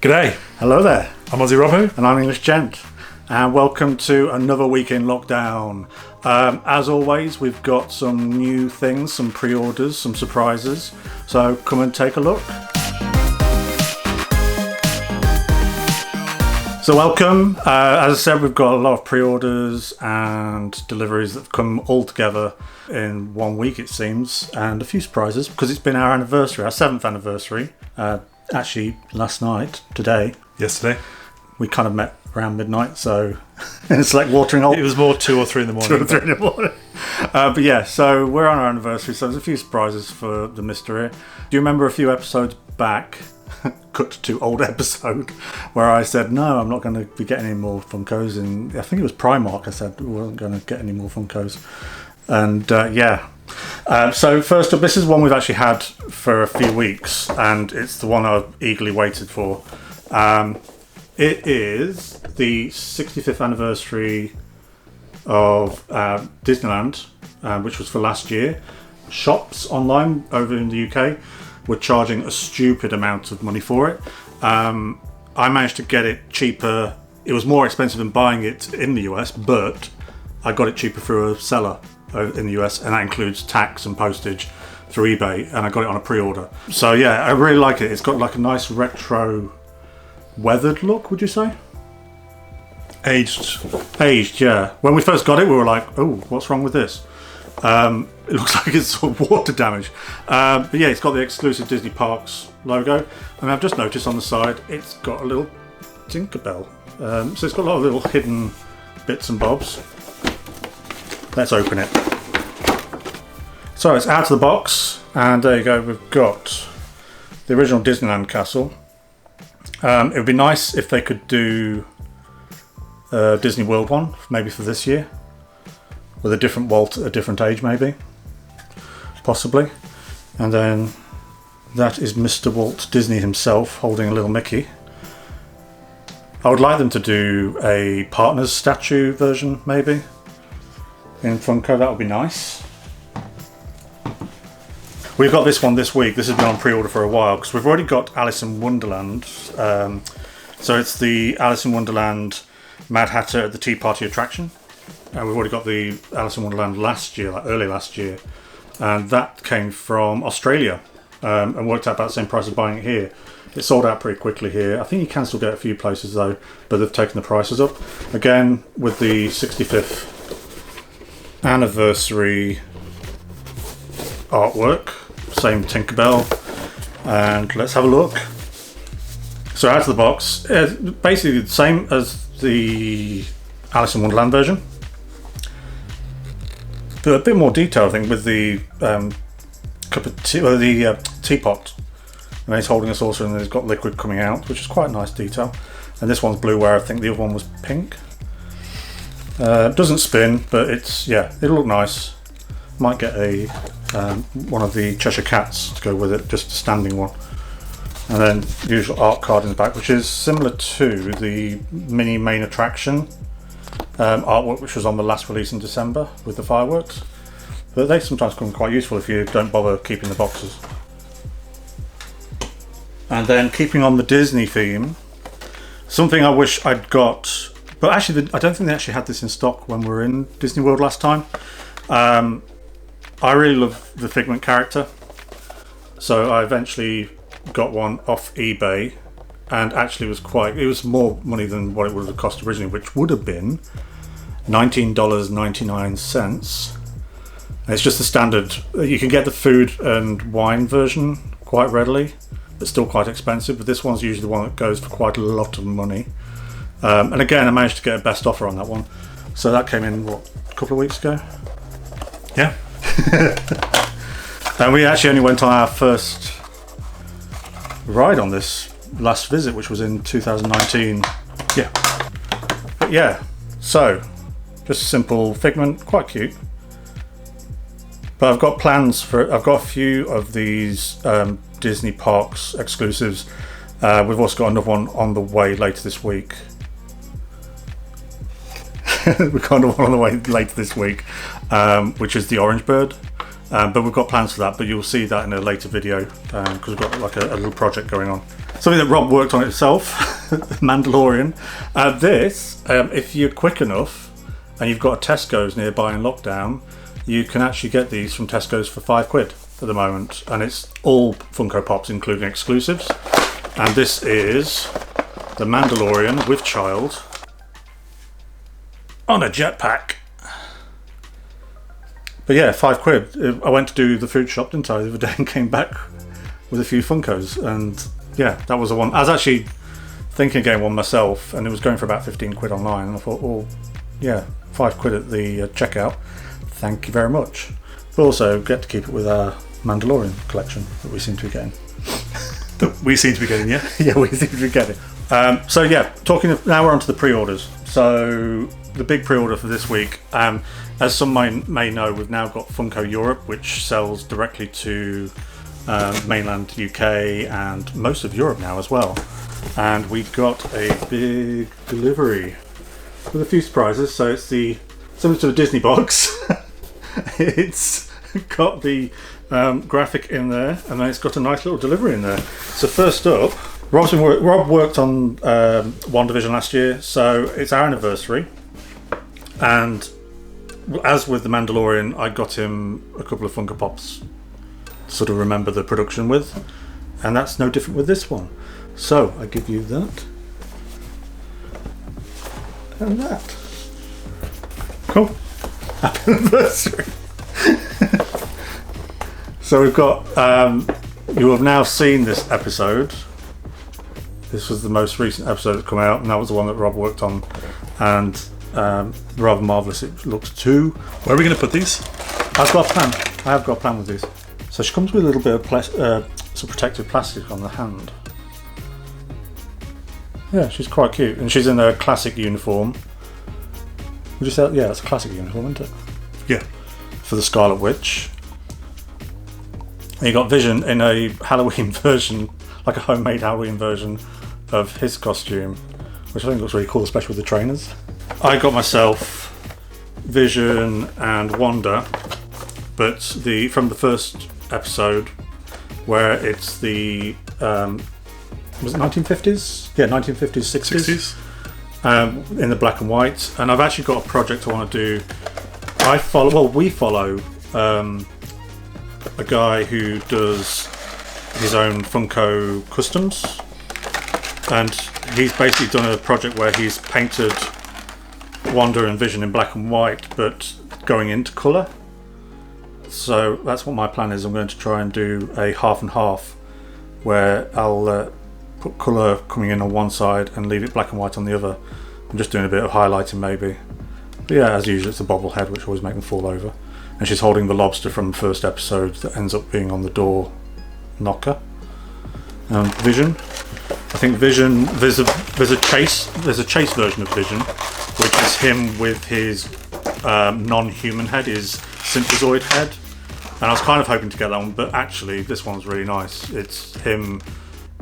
G'day. Hello there. I'm Aussie Robo. And I'm English Gent. And welcome to another week in lockdown. As always, we've got some new things, some pre-orders, some surprises. So come and take a look. So welcome. As I said, we've got a lot of pre-orders and deliveries that have come all together in 1 week, it seems, and a few surprises because it's been our anniversary, our 7th anniversary. Actually, last night, Yesterday. we kind of met around midnight, so it's like watering old. It was more 2 or 3 in the morning. 2 or 3 in the morning. But yeah, so we're on our anniversary, so there's a few surprises for the mystery. Do you remember a few episodes back, cut to old episode, where I said, no, I'm not going to be getting any more Funkos, and I think it was Primark, I said we weren't going to get any more Funkos. And so first up, this is one we've actually had for a few weeks, and it's the one I've eagerly waited for. It is the 65th anniversary of Disneyland, which was for last year. Shops online over in the UK were charging a stupid amount of money for it. I managed to get it cheaper. It was more expensive than buying it in the US, but I got it cheaper through a seller in the US, and that includes tax and postage through eBay, and I got it on a pre-order. So yeah, I really like it. It's got like a nice retro weathered look, would you say? Aged, yeah. When we first got it, we were like, oh, what's wrong with this? It looks like it's sort of water damage. But yeah, it's got the exclusive Disney Parks logo, and I've just noticed on the side it's got a little Tinkerbell. So it's got a lot of little hidden bits and bobs. Let's open it. So it's out of the box, and there you go. We've got the original Disneyland Castle. It would be nice if they could do Disney World one, maybe for this year, with a different Walt at a different age, maybe, possibly. And then that is Mr. Walt Disney himself holding a little Mickey. I would like them to do a partners statue version, maybe, in Funko. That would be nice. We've got this one this week. This has been on pre-order for a while because we've already got Alice in Wonderland. So it's the Alice in Wonderland Mad Hatter at the Tea Party attraction. And we've already got the Alice in Wonderland last year, like early last year. And that came from Australia and worked out about the same price as buying it here. It sold out pretty quickly here. I think you can still get a few places though, but they've taken the prices up. Again, with the 65th anniversary artwork, same Tinkerbell, and let's have a look. So out of the box, basically the same as the Alice in Wonderland version, but a bit more detail, I think, with the cup of tea, or the teapot, and he's holding a saucer and he's got liquid coming out, which is quite a nice detail. And this one's blue, where I think the other one was pink. Doesn't spin, but it'll look nice. Might get a one of the Cheshire Cats to go with it, just a standing one. And then the usual art card in the back, which is similar to the mini main attraction artwork, which was on the last release in December with the fireworks. But they sometimes come quite useful if you don't bother keeping the boxes. And then keeping on the Disney theme, something I wish I'd got, but actually I don't think they actually had this in stock when we were in Disney World last time. I really love the Figment character, so I eventually got one off eBay, and actually it was more money than what it would have cost originally, which would have been $19.99. And it's just the standard. You can get the food and wine version quite readily, but still quite expensive. But this one's usually the one that goes for quite a lot of money. And again, I managed to get a best offer on that one. So that came in, a couple of weeks ago? Yeah. And we actually only went on our first ride on this last visit, which was in 2019. Yeah. But yeah, so just a simple Figment, quite cute. But I've got plans I've got a few of these Disney Parks exclusives. We've also got another one on the way later this week. We've got another one on the way later this week, which is the Orange Bird. But we've got plans for that, but you'll see that in a later video because we've got like a little project going on. something that Rob worked on itself, Mandalorian. This, if you're quick enough and you've got a Tesco's nearby in lockdown, you can actually get these from Tesco's for £5 at the moment, and it's all Funko Pops, including exclusives. And this is the Mandalorian with child on a jetpack. But yeah, £5. I went to do the food shop, didn't I, the other day, and came back with a few Funkos, and yeah, that was the one. I was actually thinking of getting one myself, and it was going for about £15 online, and I thought, well, yeah, £5 at the checkout. Thank you very much. But also get to keep it with our Mandalorian collection that we seem to be getting. That we seem to be getting, yeah? Yeah, we seem to be getting. So yeah, now we're on to the pre-orders. So the big pre-order for this week, as some may know, we've now got Funko Europe, which sells directly to mainland UK and most of Europe now as well. And we got a big delivery with a few surprises. So it's similar to a Disney box. It's got the graphic in there, and then it's got a nice little delivery in there. So first up, Rob worked on WandaVision last year, so it's our anniversary. And as with the Mandalorian, I got him a couple of Funko Pops to sort of remember the production with, and that's no different with this one. So I give you that and that. Cool. Happy anniversary. So we've got, you have now seen this episode. This was the most recent episode that's come out, and that was the one that Rob worked on, and rather marvellous it looked too. Where are we going to put these? I've got a plan. I have got a plan with these. So she comes with a little bit of some protective plastic on the hand. Yeah, she's quite cute, and she's in a classic uniform. Would you say? Yeah, it's a classic uniform, isn't it? Yeah. For the Scarlet Witch. And you got Vision in a Halloween version, like a homemade Halloween version of his costume, which I think looks really cool, especially with the trainers. I got myself Vision and Wanda, but from the first episode, where it's the was it 1950s? Yeah, 1950s, 60s. In the black and white, and I've actually got a project I want to do. We follow a guy who does his own Funko customs, and he's basically done a project where he's painted Wanda and Vision in black and white, but going into colour. So that's what my plan is. I'm going to try and do a half and half, where I'll put colour coming in on one side and leave it black and white on the other. I'm just doing a bit of highlighting maybe. But yeah, as usual, it's a bobblehead, which always make them fall over. And she's holding the lobster from the first episode that ends up being on the door knocker. Vision. I think Vision. There's a chase version of Vision, which is him with his non-human head, his synthesoid head. And I was kind of hoping to get that one, but actually this one's really nice. It's him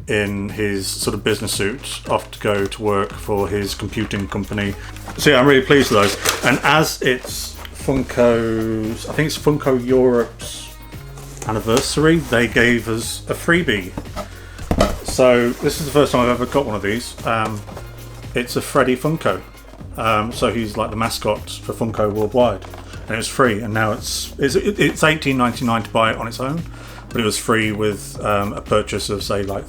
in his sort of business suit, off to go to work for his computing company. So yeah, I'm really pleased with those. And as it's Funko's, I think it's Funko Europe's anniversary, they gave us a freebie. So this is the first time I've ever got one of these. It's a Freddie Funko. So he's like the mascot for Funko worldwide, and it was free. And now it's $18.99 to buy it on its own, but it was free with a purchase of say like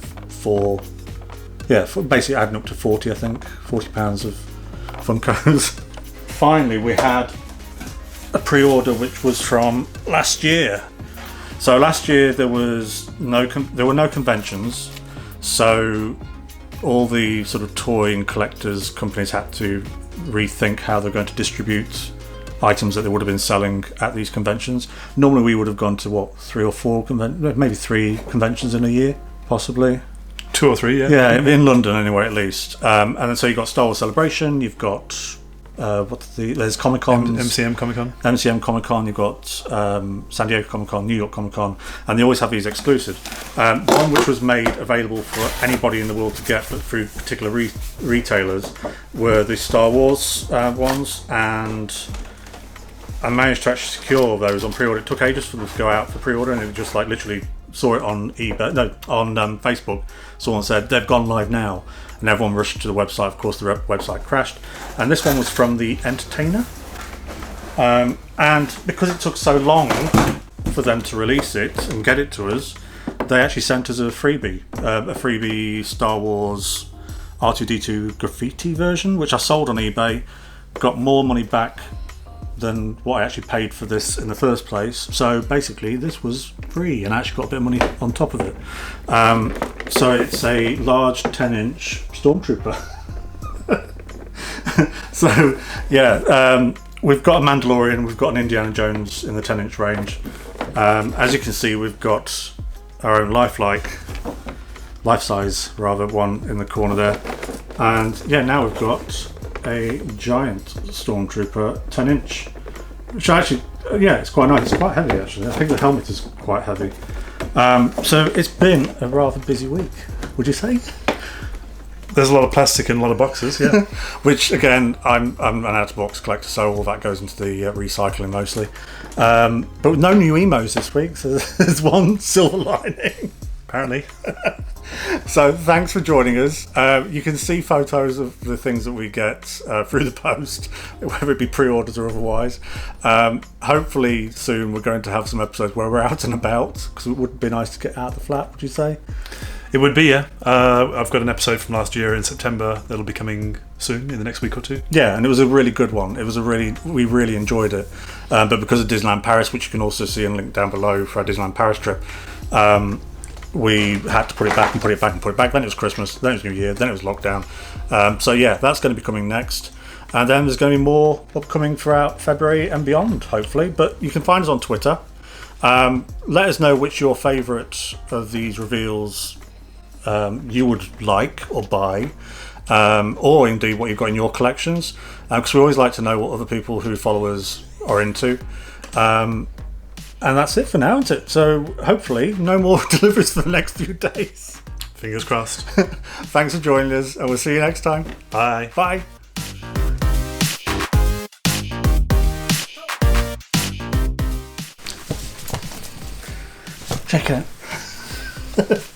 basically adding up to 40, I think, £40 of Funkos. Finally, we had a pre-order which was from last year. So last year there were no conventions, so all the sort of toy and collectors companies had to rethink how they're going to distribute items that they would have been selling at these conventions. Normally we would have gone to three or four maybe 3 conventions in a year, possibly 2 or 3, yeah. Yeah, in London anyway, at least. And then so you've got Star Wars Celebration, you've got there's Comic Con, MCM Comic Con, you've got San Diego Comic Con, New York Comic Con, and they always have these exclusive. One which was made available for anybody in the world to get, but through particular retailers, were the Star Wars ones, and I managed to actually secure those on pre-order. It took ages for them to go out for pre-order, and it was just like literally saw it on Facebook, someone said they've gone live now, and everyone rushed to the website. Of course, the website crashed, and this one was from the Entertainer. And because it took so long for them to release it and get it to us, they actually sent us a freebie Star Wars R2-D2 Graffiti version, which I sold on eBay, got more money back than what I actually paid for this in the first place. So basically this was free, and I actually got a bit of money on top of it. So it's a large 10-inch Stormtrooper. So yeah, we've got a Mandalorian, we've got an Indiana Jones in the 10-inch range. As you can see, we've got our own life-size one in the corner there. And yeah, now we've got a giant Stormtrooper 10-inch, which actually, yeah, it's quite nice. It's quite heavy actually. I think the helmet is quite heavy. So it's been a rather busy week, would you say? There's a lot of plastic and a lot of boxes, yeah. Which again, I'm an out-of-box collector, so all that goes into the recycling mostly. But no new emos this week, so there's one silver lining, apparently. So thanks for joining us. You can see photos of the things that we get through the post, whether it be pre-orders or otherwise. Hopefully soon we're going to have some episodes where we're out and about, because it would be nice to get out of the flat, would you say? It would be, yeah. I've got an episode from last year in September that'll be coming soon in the next week or two. Yeah, and it was a really good one. We really enjoyed it. But because of Disneyland Paris, which you can also see and link down below for our Disneyland Paris trip, we had to put it back and put it back and put it back. Then it was Christmas, then it was New Year, then it was lockdown. So yeah, that's going to be coming next. And then there's going to be more upcoming throughout February and beyond, hopefully. But you can find us on Twitter. Let us know which your favourite of these reveals you would like or buy, or indeed what you've got in your collections, because we always like to know what other people who follow us are into. And that's it for now, isn't it? So hopefully no more deliveries for the next few days. Fingers crossed. Thanks for joining us, and we'll see you next time. Bye. Bye. Check it out.